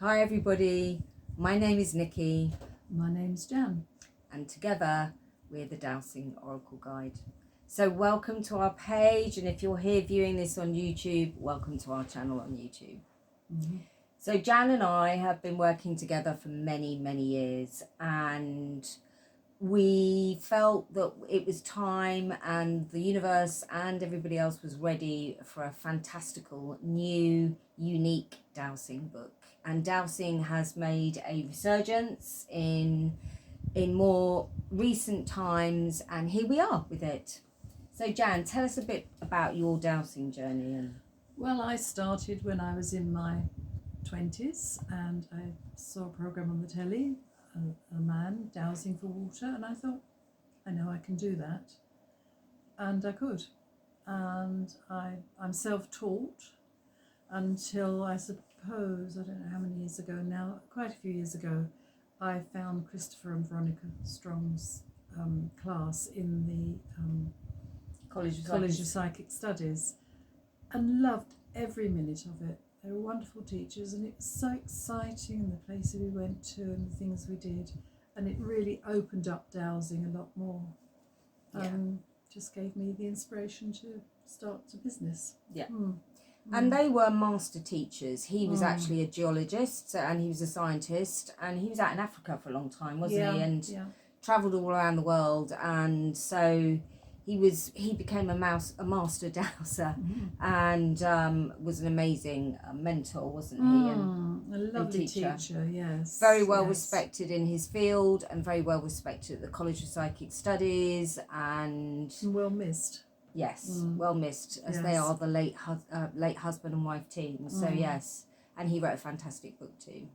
Hi everybody, my name is Nikki My name's Jan. and together we're the Dowsing Oracle Guide. So welcome to our page, and if you're here viewing this on YouTube, welcome to our channel on YouTube. So Jan and I have been working together for many years, and we felt that it was time and the universe and everybody else was ready for a fantastical, new, unique dowsing book. And dowsing has made a resurgence in more recent times, and here we are with it. So Jan, tell us a bit about your dowsing journey. Well, I started when I was in my 20s and I saw a programme on the telly, a man dowsing for water, and I thought, I know I can do that. And I could. And I'm self-taught until I suppose, I don't know how many years ago now, quite a few years ago, I found Christopher and Veronica Strong's class in the College of Psychic Studies and loved every minute of it. They were wonderful teachers, and it was so exciting, and the places we went to and the things we did, and it really opened up dowsing a lot more. Just gave me the inspiration to start a business. And they were master teachers. He was actually a geologist and he was a scientist, and he was out in Africa for a long time, wasn't he? And travelled all around the world, and so he became a master dowser, and was an amazing mentor, wasn't he? And a lovely teacher, yes. Very well respected in his field, and very well respected at the College of Psychic Studies, and well missed. Yes, well missed, as they are the late husband and wife team. So yes, and he wrote a fantastic book too.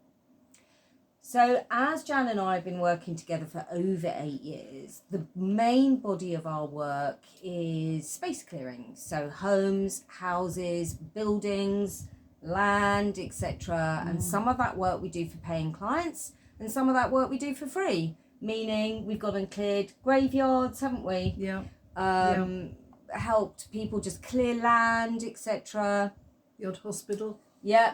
So as Jan and I have been working together for over 8 years, the main body of our work is space clearing. So homes, houses, buildings, land, etc. And some of that work we do for paying clients, and some of that work we do for free, meaning we've gone and cleared graveyards, haven't we? Helped people just clear land, etc. The odd hospital. Yeah.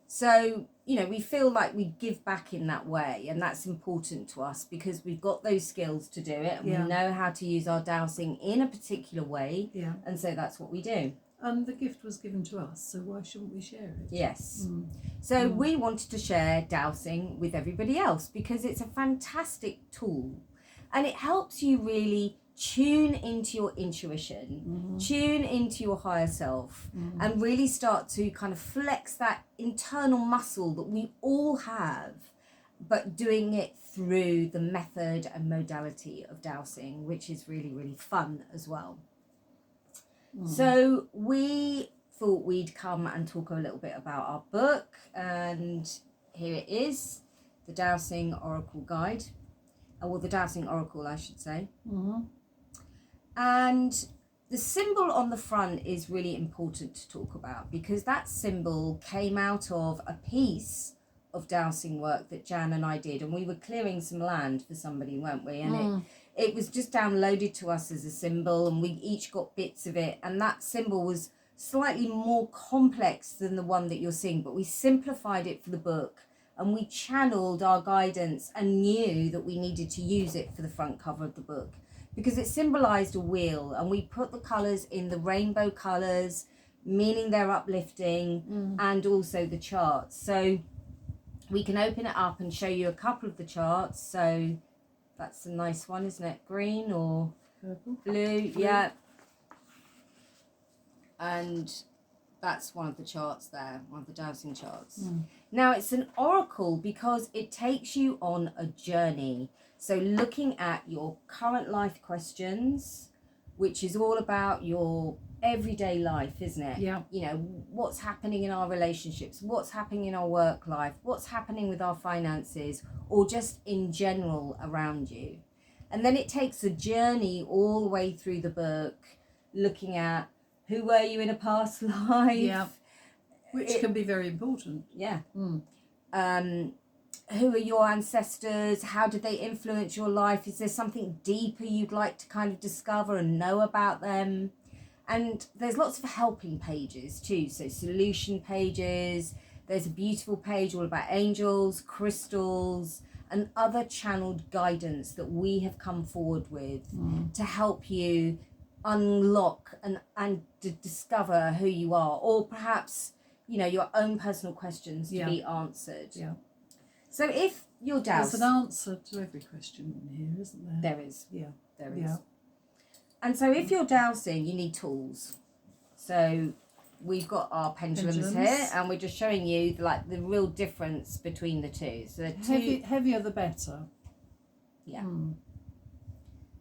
So, we feel like we give back in that way, and that's important to us because we've got those skills to do it, and we know how to use our dowsing in a particular way, and so that's what we do. And the gift was given to us, so why shouldn't we share it? Yes. So we wanted to share dowsing with everybody else because it's a fantastic tool, and it helps you really tune into your intuition, tune into your higher self, and really start to kind of flex that internal muscle that we all have, but doing it through the method and modality of dowsing, which is really fun as well. So we thought we'd come and talk a little bit about our book, and here it is, the Dowsing Oracle Guide, or the Dowsing Oracle, I should say. And the symbol on the front is really important to talk about because that symbol came out of a piece of dowsing work that Jan and I did, and we were clearing some land for somebody, weren't we? And it was just downloaded to us as a symbol, and we each got bits of it, and that symbol was slightly more complex than the one that you're seeing, but we simplified it for the book, and we channeled our guidance and knew that we needed to use it for the front cover of the book, because it symbolized a wheel, and we put the colors in the rainbow colors, meaning they're uplifting, and also the charts. So we can open it up and show you a couple of the charts. So that's a nice one, isn't it? Green or Purple. Blue. And that's one of the charts there, one of the dowsing charts. Now it's an oracle because it takes you on a journey. So looking at your current life questions, which is all about your everyday life, isn't it? What's happening in our relationships, what's happening in our work life, what's happening with our finances, or just in general around you. And then it takes a journey all the way through the book, looking at who were you in a past life, which can be very important. Who are your ancestors? How did they influence your life? Is there something deeper you'd like to kind of discover and know about them? And there's lots of helping pages too, so solution pages, There's a beautiful page all about angels, crystals, and other channeled guidance that we have come forward with to help you unlock and to discover who you are, or perhaps, you know, your own personal questions to be answered. Yeah. So if you're There's dowsing, an answer to every question in here, isn't there? there is. Yeah. There is. Yeah. And so if you're dowsing, you need tools. So we've got our pendulums here, and we're just showing you like the real difference between the two. So the two, heavier the better. yeah. And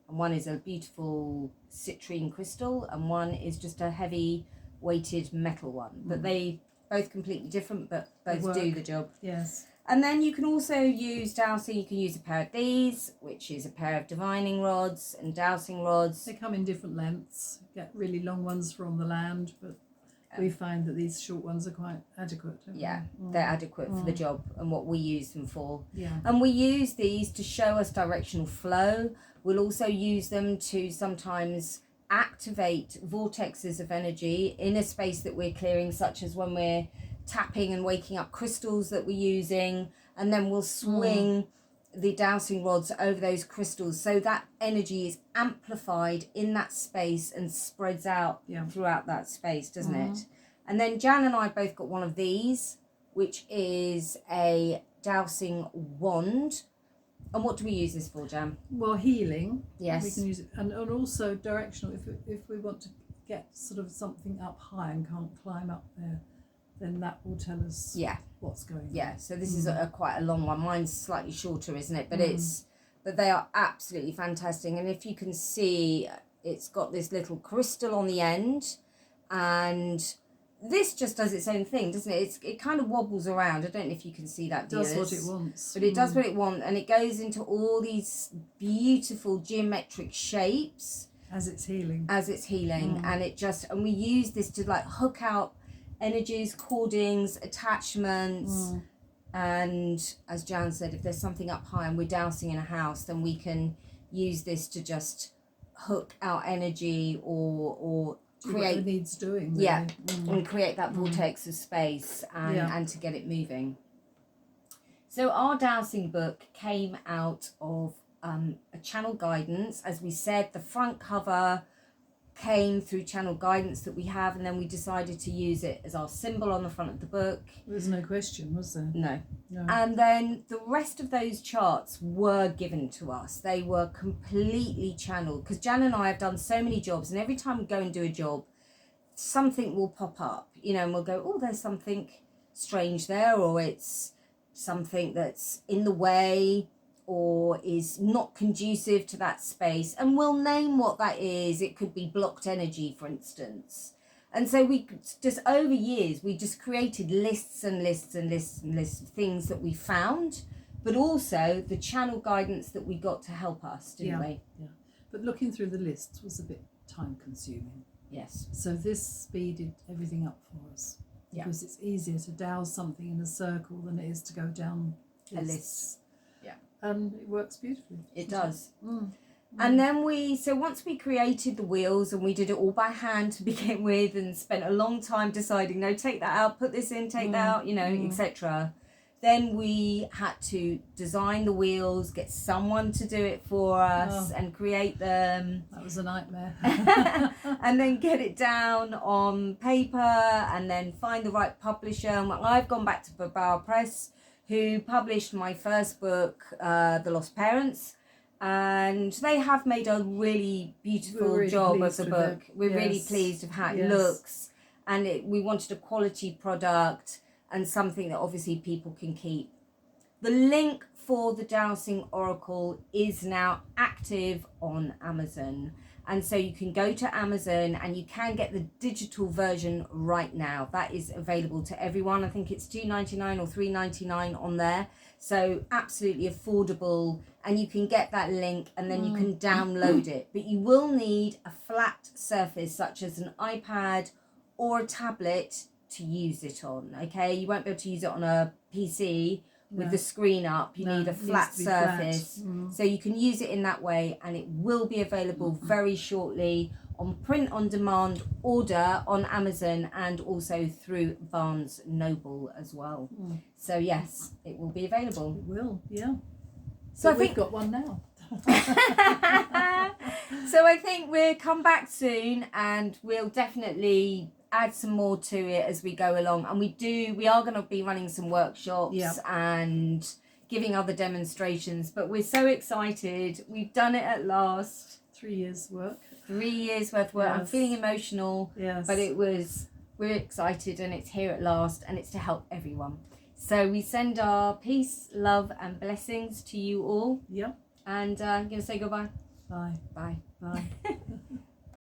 one is a beautiful citrine crystal, and one is just a heavy weighted metal one. But they both completely different, but both do the job. Yes. And then you can also use dowsing. You can use a pair of these, which is a pair of divining rods and dowsing rods. They come in different lengths. Get really long ones for on the land, but we find that these short ones are quite adequate. Yeah, they're adequate for the job and what we use them for. Yeah. And we use these to show us directional flow. We'll also use them to sometimes activate vortexes of energy in a space that we're clearing, such as when we're tapping and waking up crystals that we're using, and then we'll swing the dowsing rods over those crystals so that energy is amplified in that space and spreads out throughout that space, doesn't it? And then Jan and I both got one of these, which is a dowsing wand. And what do we use this for, Jan? Well, healing. Yes. We can use it, and also directional. If we want to get sort of something up high and can't climb up there, then that will tell us what's going on. Yeah, so this is quite a long one. Mine's slightly shorter, isn't it? But but they are absolutely fantastic. And if you can see, it's got this little crystal on the end, and this just does its own thing, doesn't it? It kind of wobbles around. I don't know if you can see that. It does what it wants. But it does what it wants, and it goes into all these beautiful geometric shapes as it's healing. And we use this to like hook out energies, cordings, attachments, and as Jan said, if there's something up high and we're dowsing in a house, then we can use this to just hook out energy or create what it needs doing. Really. And create that vortex of space and to get it moving. So our dowsing book came out of a channel guidance. As we said, the front cover came through channel guidance that we have, and then we decided to use it as our symbol on the front of the book. There's no question, was there? No. And then the rest of those charts were given to us. They were completely channeled, because Jan and I have done so many jobs, and every time we go and do a job, something will pop up, you know, and we'll go, oh, there's something strange there, or it's something that's in the way or is not conducive to that space, and we'll name what that is. It could be blocked energy, for instance. And so we just, over years, we just created lists and lists and lists and lists of things that we found, but also the channel guidance that we got to help us, didn't we? Yeah. But looking through the lists was a bit time consuming. Yes. So this speeded everything up for us, because it's easier to douse something in a circle than it is to go down lists. A list. And it works beautifully. It does. And then once we created the wheels, and we did it all by hand to begin with, and spent a long time deciding, no, take that out, put this in, take that out, you know, etc. Then we had to design the wheels, get someone to do it for us and create them. That was a nightmare. And then get it down on paper, and then find the right publisher. And I've gone back to Barbara Press, who published my first book, The Lost Parents, and they have made a really beautiful job of the book. We're really pleased with how it looks, and we wanted a quality product and something that obviously people can keep. The link for the Dowsing Oracle is now active on Amazon. And so you can go to Amazon and you can get the digital version right now. That is available to everyone. I think it's $2.99 or $3.99 on there. So absolutely affordable. And you can get that link and then you can download it. But you will need a flat surface such as an iPad or a tablet to use it on. Okay, you won't be able to use it on a PC with No. the screen up. You No, need a it needs flat to be flat. surface. Mm. So you can use it in that way, and it will be available very shortly on print on demand order on Amazon and also through Barnes Noble as well. Mm. So yes, it will be available. It will, yeah. So But I we've think got one now. so I think we'll come back soon, and we'll definitely add some more to it as we go along. And we are going to be running some workshops Yeah. and giving other demonstrations, but we're so excited. We've done it at last. 3 years work. 3 years worth of work. I'm Yes. feeling emotional, Yes. but we're excited, and it's here at last, and it's to help everyone. So we send our peace, love and blessings to you all, Yeah. and I'm going to say goodbye. Bye. Bye. Bye.